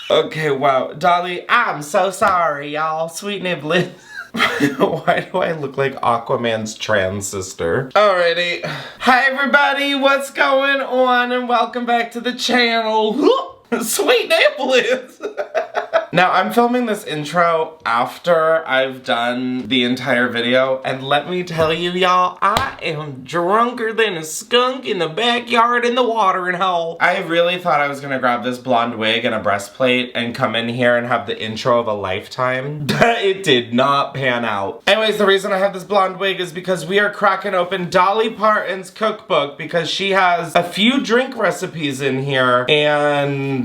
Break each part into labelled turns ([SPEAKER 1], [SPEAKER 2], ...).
[SPEAKER 1] Okay, wow. Dolly, I'm so sorry, y'all. Sweet nibbling. Why do I look like Aquaman's trans sister? Alrighty. Hi, everybody. What's going on? And welcome back to the channel. Sweet niblets. Now, I'm filming this intro after I've done the entire video, and let me tell you, y'all, I am drunker than a skunk in the backyard in the watering hole. I really thought I was gonna grab this blonde wig and a breastplate and come in here and have the intro of a lifetime, but it did not pan out. Anyways, the reason I have this blonde wig is because we are cracking open Dolly Parton's cookbook because she has a few drink recipes in here, and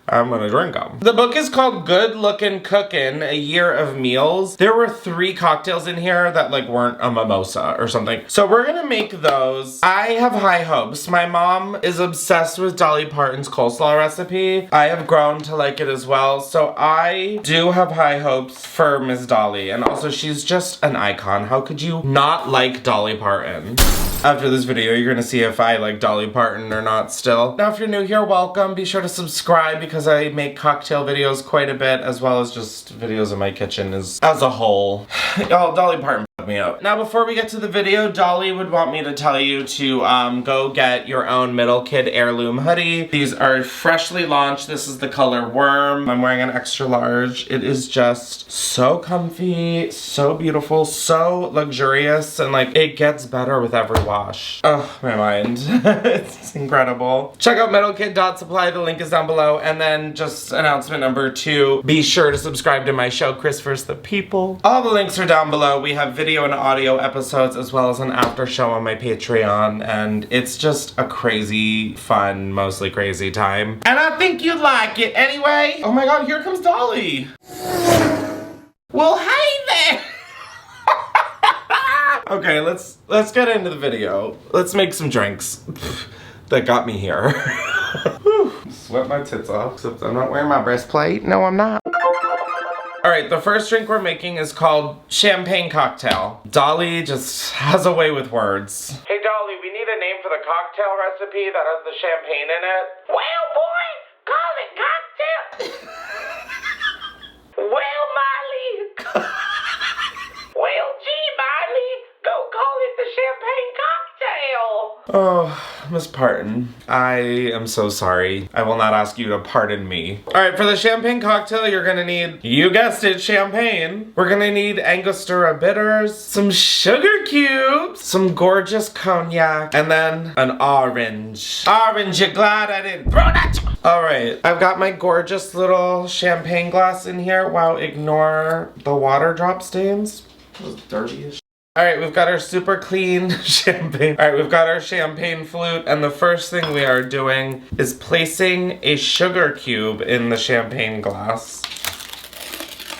[SPEAKER 1] I'm gonna drink them. The book is called Good Lookin' Cookin', A Year of Meals. There were 3 cocktails in here that like weren't a mimosa or something. So we're gonna make those. I have high hopes. My mom is obsessed with Dolly Parton's coleslaw recipe. I have grown to like it as well. So I do have high hopes for Miss Dolly. And also she's just an icon. How could you not like Dolly Parton? After this video, you're gonna see if I like Dolly Parton or not still. Now, if you're new here, welcome. Be sure to subscribe because I make cocktail videos quite a bit, as well as just videos in my kitchen as a whole. Y'all, Dolly Parton put me out. Now, before we get to the video, Dolly would want me to tell you to go get your own Middle Kid heirloom hoodie. These are freshly launched. This is the color Worm. I'm wearing an extra large. It is just so comfy, so beautiful, so luxurious, and like it gets better with every wash. Oh, my mind. It's incredible. Check out middlekid.supply. The link is down below. And then just announcement number 2, be sure to subscribe to my show, Chris vs. the People. All the links are down below. We have video and audio episodes as well as an after show on my Patreon. And it's just a crazy, fun, mostly crazy time. And I think you'd like it anyway. Oh my god, here comes Dolly. Well, hey there. Okay, let's get into the video. Let's make some drinks. That got me here. Sweat my tits off, except I'm not wearing my breastplate. No, I'm not. Alright, the first drink we're making is called Champagne Cocktail. Dolly just has a way with words. Hey Dolly, we need a name for the cocktail recipe that has the champagne in it. Well, boy, call it cocktail. Well, Miley. Well, gee, Miley, go call it the champagne cocktail. Oh, Miss Parton, I am so sorry. I will not ask you to pardon me. All right, for the champagne cocktail, you're gonna need, you guessed it, champagne. We're gonna need Angostura bitters, some sugar cubes, some gorgeous cognac, and then an orange. Orange, you're glad I didn't throw that. All right, I've got my gorgeous little champagne glass in here. Wow, ignore the water drop stains. It was dirty as shit. All right, we've got our super clean champagne. All right, we've got our champagne flute, and the first thing we are doing is placing a sugar cube in the champagne glass.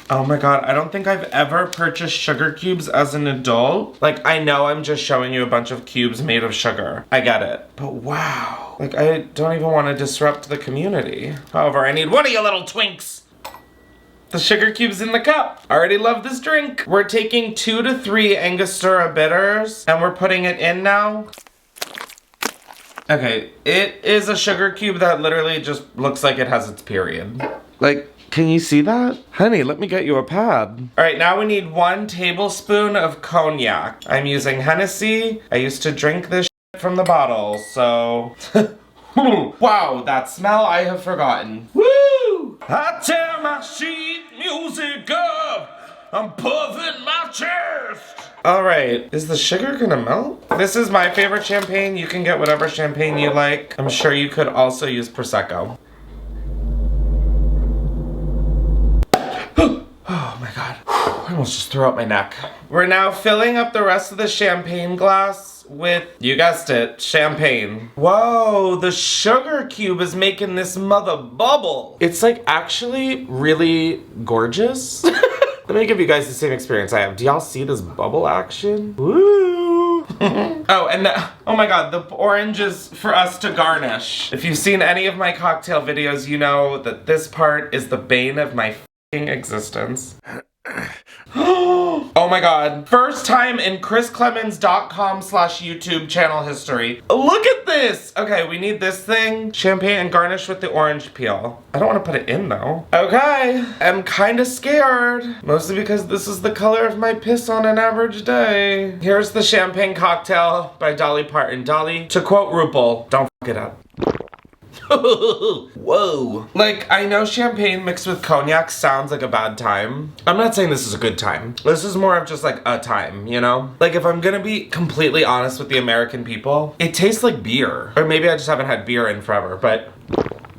[SPEAKER 1] Oh my god, I don't think I've ever purchased sugar cubes as an adult. Like, I know I'm just showing you a bunch of cubes made of sugar. I get it. But wow. Like, I don't even want to disrupt the community. However, I need one of you little twinks. The sugar cube's in the cup. I already love this drink. We're taking 2 to 3 Angostura bitters and we're putting it in now. Okay, it is a sugar cube that literally just looks like it has its period. Like, can you see that? Honey, let me get you a pad. All right, now we need 1 tablespoon of cognac. I'm using Hennessy. I used to drink this shit from the bottle, so. Wow, that smell I have forgotten. Woo! I tear my sheet music up. I'm puffing my chest. All right, is the sugar gonna melt? This is my favorite champagne. You can get whatever champagne you like. I'm sure you could also use Prosecco. Oh my god, I almost just threw out my neck. We're now filling up the rest of the champagne glass with, you guessed it, champagne. Whoa, the sugar cube is making this mother bubble. It's like actually really gorgeous. Let me give you guys the same experience I have. Do y'all see this bubble action? Woo! Oh, and oh my god, the orange is for us to garnish. If you've seen any of my cocktail videos, you know that this part is the bane of my f***ing existence. Oh my god. First time in chrisklemens.com/YouTube channel history. Look at this! Okay, we need this thing. Champagne and garnish with the orange peel. I don't want to put it in though. Okay, I'm kind of scared. Mostly because this is the color of my piss on an average day. Here's the champagne cocktail by Dolly Parton. Dolly, to quote RuPaul, don't fuck it up. Whoa. Like, I know champagne mixed with cognac sounds like a bad time. I'm not saying this is a good time. This is more of just like a time, you know? Like, if I'm gonna be completely honest with the American people, it tastes like beer. Or maybe I just haven't had beer in forever, but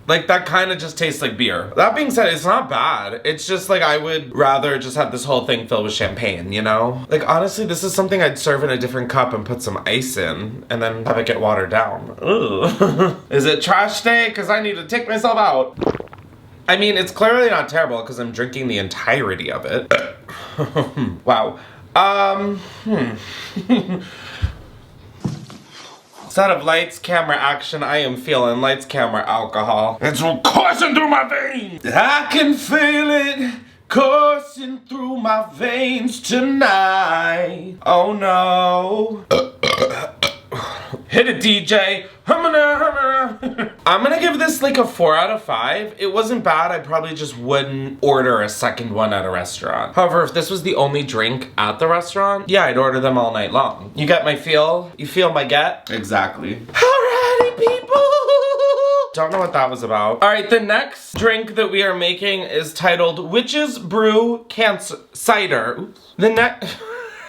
[SPEAKER 1] like that kind of just tastes like beer. That being said, it's not bad. It's just like I would rather just have this whole thing filled with champagne, you know? Like honestly, this is something I'd serve in a different cup and put some ice in and then have it get watered down. Ugh. Is it trash day? Because I need to take myself out. I mean, it's clearly not terrible because I'm drinking the entirety of it. Wow. Instead of lights, camera, action, I am feeling lights, camera, alcohol. It's coursing through my veins. I can feel it coursing through my veins tonight. Oh no. Hit it, DJ. I'm gonna give this like a 4 out of 5. It wasn't bad. I probably just wouldn't order a second one at a restaurant. However, if this was the only drink at the restaurant, yeah, I'd order them all night long. You get my feel? You feel my get? Exactly. Alrighty, people. Don't know what that was about. All right, the next drink that we are making is titled Witch's Brew Cider. Oops. The next...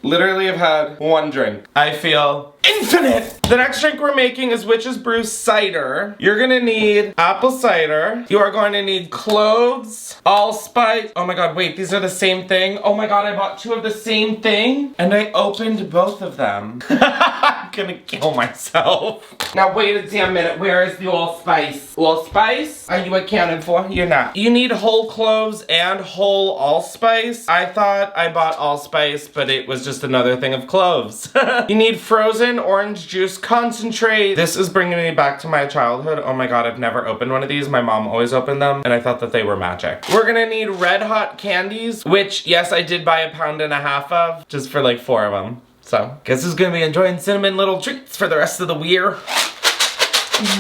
[SPEAKER 1] Literally have had one drink. I feel infinite. The next drink we're making is Witch's Brew Cider. You're gonna need apple cider. You are going to need cloves, allspice. Oh my god, wait, these are the same thing? Oh my god, I bought 2 of the same thing and I opened both of them. I'm gonna kill myself. Now wait a damn minute, where is the allspice? Allspice? Are you accounted for? You're not. You need whole cloves and whole allspice. I thought I bought allspice, but it was just another thing of cloves. You need frozen orange juice concentrate. This is bringing me back to my childhood. Oh my god, I've never opened one of these. My mom always opened them and I thought that they were magic. We're gonna need red hot candies, which yes, I did buy 1.5 pounds of, just for like 4 of them. So, guess who's gonna be enjoying cinnamon little treats for the rest of the year?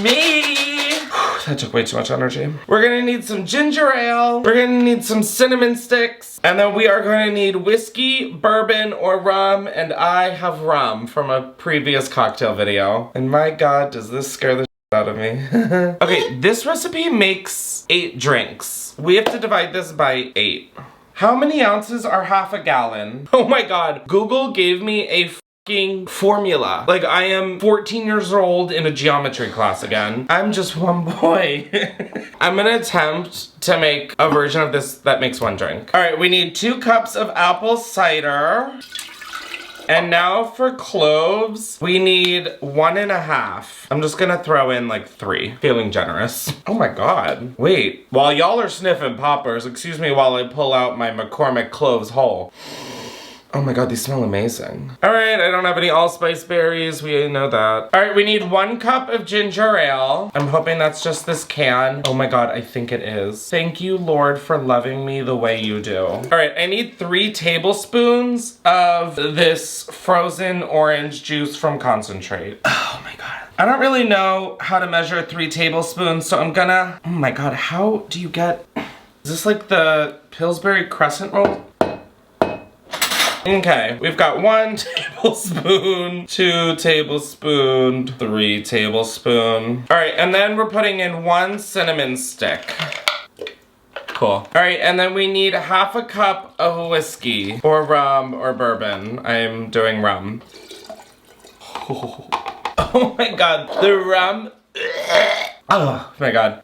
[SPEAKER 1] Me! That took way too much energy. We're gonna need some ginger ale. We're gonna need some cinnamon sticks. And then we are going to need whiskey, bourbon, or rum. And I have rum from a previous cocktail video. And my god, does this scare the shit out of me. Okay, this recipe makes 8 drinks. We have to divide this by 8. How many ounces are half a gallon? Oh my god, Google gave me a fucking formula. Like I am 14 years old in a geometry class again. I'm just one boy. I'm gonna attempt to make a version of this that makes 1 drink. All right, we need 2 cups of apple cider. And now for cloves, we need 1.5. I'm just gonna throw in like 3, feeling generous. Oh my god. Wait, while y'all are sniffing poppers, excuse me while I pull out my McCormick cloves whole. Oh my god, these smell amazing. All right, I don't have any allspice berries. We know that. All right, we need 1 cup of ginger ale. I'm hoping that's just this can. Oh my god, I think it is. Thank you, Lord, for loving me the way you do. All right, I need 3 tablespoons of this frozen orange juice from concentrate. Oh my god. I don't really know how to measure 3 tablespoons, so I'm gonna... Oh my god, how do you get... Is this like the Pillsbury crescent roll? Okay, we've got 1 tablespoon, 2 tablespoons, 3 tablespoons. All right, and then we're putting in 1 cinnamon stick. Cool. All right, and then we need 1/2 cup of whiskey, or rum, or bourbon. I'm doing rum. Oh my god, the rum. Oh my god.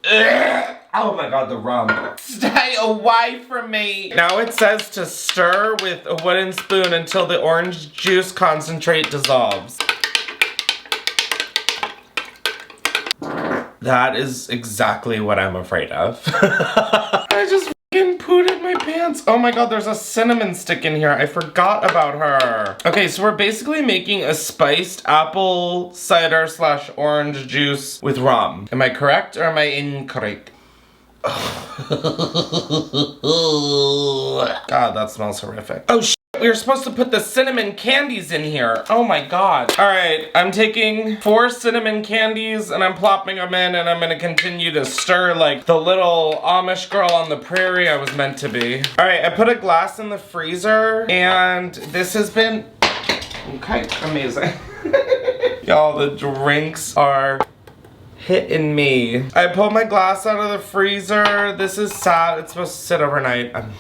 [SPEAKER 1] Oh my god, the rum. Stay away from me! Now it says to stir with a wooden spoon until the orange juice concentrate dissolves. That is exactly what I'm afraid of. I just fucking pooted my pants. Oh my god, there's a cinnamon stick in here. I forgot about her. Okay, so we're basically making a spiced apple cider / orange juice with rum. Am I correct or am I incorrect? God, that smells horrific. Oh shit, we were supposed to put the cinnamon candies in here. Oh my God. All right, I'm taking 4 cinnamon candies and I'm plopping them in, and I'm gonna continue to stir like the little Amish girl on the prairie I was meant to be. All right, I put a glass in the freezer, and this has been, okay, amazing. Y'all, the drinks are hitting me. I pulled my glass out of the freezer. This is sad. It's supposed to sit overnight. I'm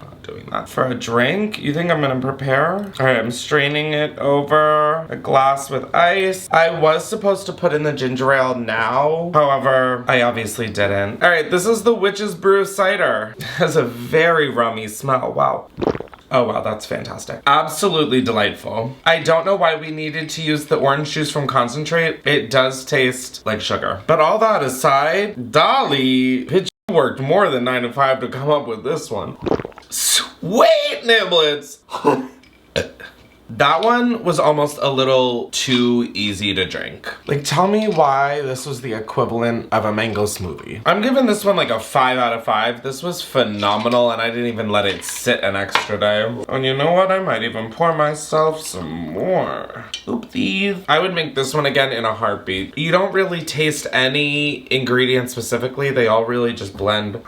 [SPEAKER 1] not doing that. For a drink, you think I'm gonna prepare? All right, I'm straining it over a glass with ice. I was supposed to put in the ginger ale now. However, I obviously didn't. All right, this is the Witch's Brew Cider. It has a very rummy smell. Wow. Oh wow, that's fantastic. Absolutely delightful. I don't know why we needed to use the orange juice from concentrate. It does taste like sugar. But all that aside, Dolly, bitch, you worked more than 9 to 5 to come up with this one. Sweet niblets! That one was almost a little too easy to drink. Like, tell me why this was the equivalent of a mango smoothie. I'm giving this one like a 5 out of 5. This was phenomenal, and I didn't even let it sit an extra day. And you know what? I might even pour myself some more. Oopsies. I would make this one again in a heartbeat. You don't really taste any ingredients specifically. They all really just blend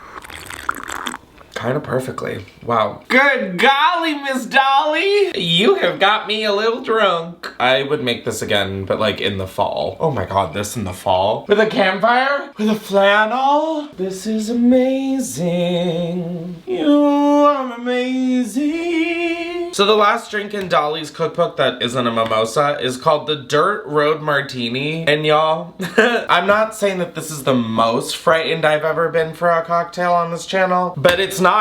[SPEAKER 1] kind of perfectly. Wow. Good golly, Miss Dolly! You have got me a little drunk. I would make this again, but like in the fall. Oh my God, this in the fall? With a campfire? With a flannel? This is amazing. You are amazing. So the last drink in Dolly's cookbook that isn't a mimosa is called the Dirt Road Martini. And y'all, I'm not saying that this is the most frightened I've ever been for a cocktail on this channel, but it's not.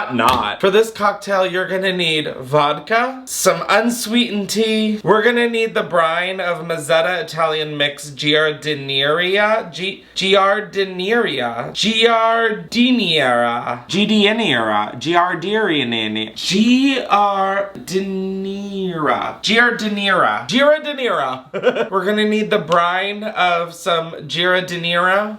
[SPEAKER 1] For this cocktail, you're gonna need vodka, some unsweetened tea. We're gonna need the brine of Mazzetta Italian mix Giardiniera, We're gonna need the brine of some Giardiniera.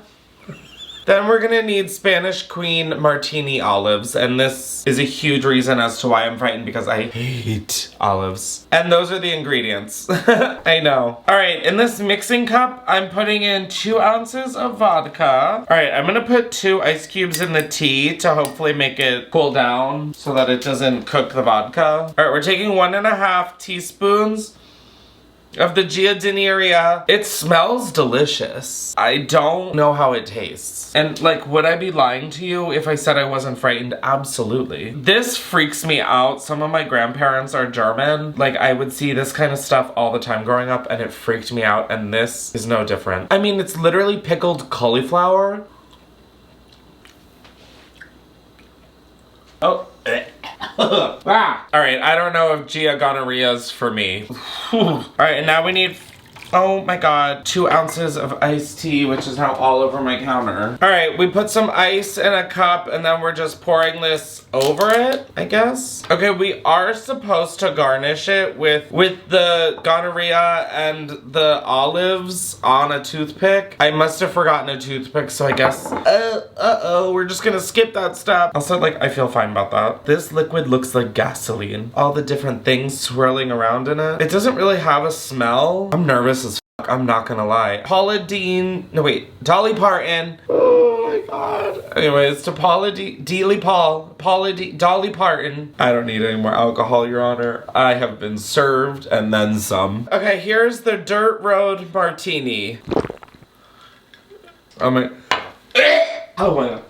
[SPEAKER 1] Then we're gonna need Spanish Queen Martini olives, and this is a huge reason as to why I'm frightened, because I hate olives. And those are the ingredients. I know. All right, in this mixing cup, I'm putting in 2 ounces of vodka. All right, I'm gonna put 2 ice cubes in the tea to hopefully make it cool down so that it doesn't cook the vodka. All right, we're taking 1.5 teaspoons of the Giardiniera. It smells delicious. I don't know how it tastes. And like, would I be lying to you if I said I wasn't frightened? Absolutely. This freaks me out. Some of my grandparents are German. Like, I would see this kind of stuff all the time growing up, and it freaked me out, and this is no different. I mean, it's literally pickled cauliflower. Oh. Ah. All right, I don't know if Gia gonorrhea's for me. All right, and now we need, oh my God, 2 ounces of iced tea, which is now all over my counter. All right, we put some ice in a cup, and then we're just pouring this over it, I guess. Okay, we are supposed to garnish it with the gonorrhea and the olives on a toothpick. I must have forgotten a toothpick, so I guess, we're just gonna skip that step. Also, like, I feel fine about that. This liquid looks like gasoline. All the different things swirling around in it. It doesn't really have a smell. I'm nervous as fuck, I'm not gonna lie. Dolly Parton. Oh my God. Anyways, to Dolly Parton. I don't need any more alcohol, Your Honor. I have been served and then some. Okay, here's the Dirt Road Martini. Oh my. Oh my God.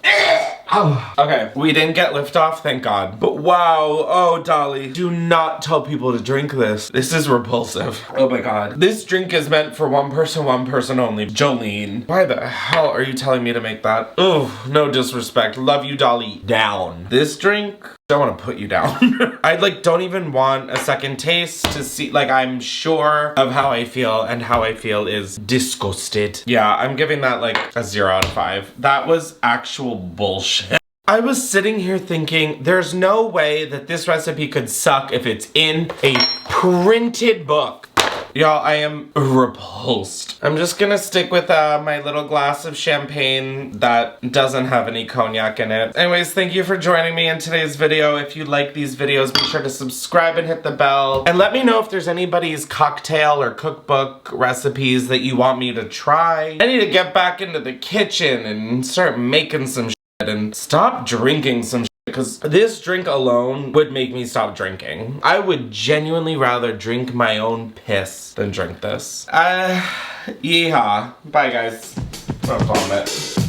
[SPEAKER 1] Oh. Okay, we didn't get liftoff, thank God. But wow, oh Dolly, do not tell people to drink this. This is repulsive. Oh my God. This drink is meant for one person only. Jolene. Why the hell are you telling me to make that? Oh, no disrespect. Love you, Dolly. Down. This drink, don't want to put you down. I like don't even want a second taste to see, like, I'm sure of how I feel, and how I feel is disgusted. Yeah, I'm giving that like a 0 out of 5. That was actual bullshit. I was sitting here thinking, there's no way that this recipe could suck if it's in a printed book. Y'all, I am repulsed. I'm just gonna stick with my little glass of champagne that doesn't have any cognac in it. Anyways, thank you for joining me in today's video. If you like these videos, be sure to subscribe and hit the bell. And let me know if there's anybody's cocktail or cookbook recipes that you want me to try. I need to get back into the kitchen and start making some shit and stop drinking some shit. Because this drink alone would make me stop drinking. I would genuinely rather drink my own piss than drink this. Yeehaw. Bye, guys. I'm gonna vomit.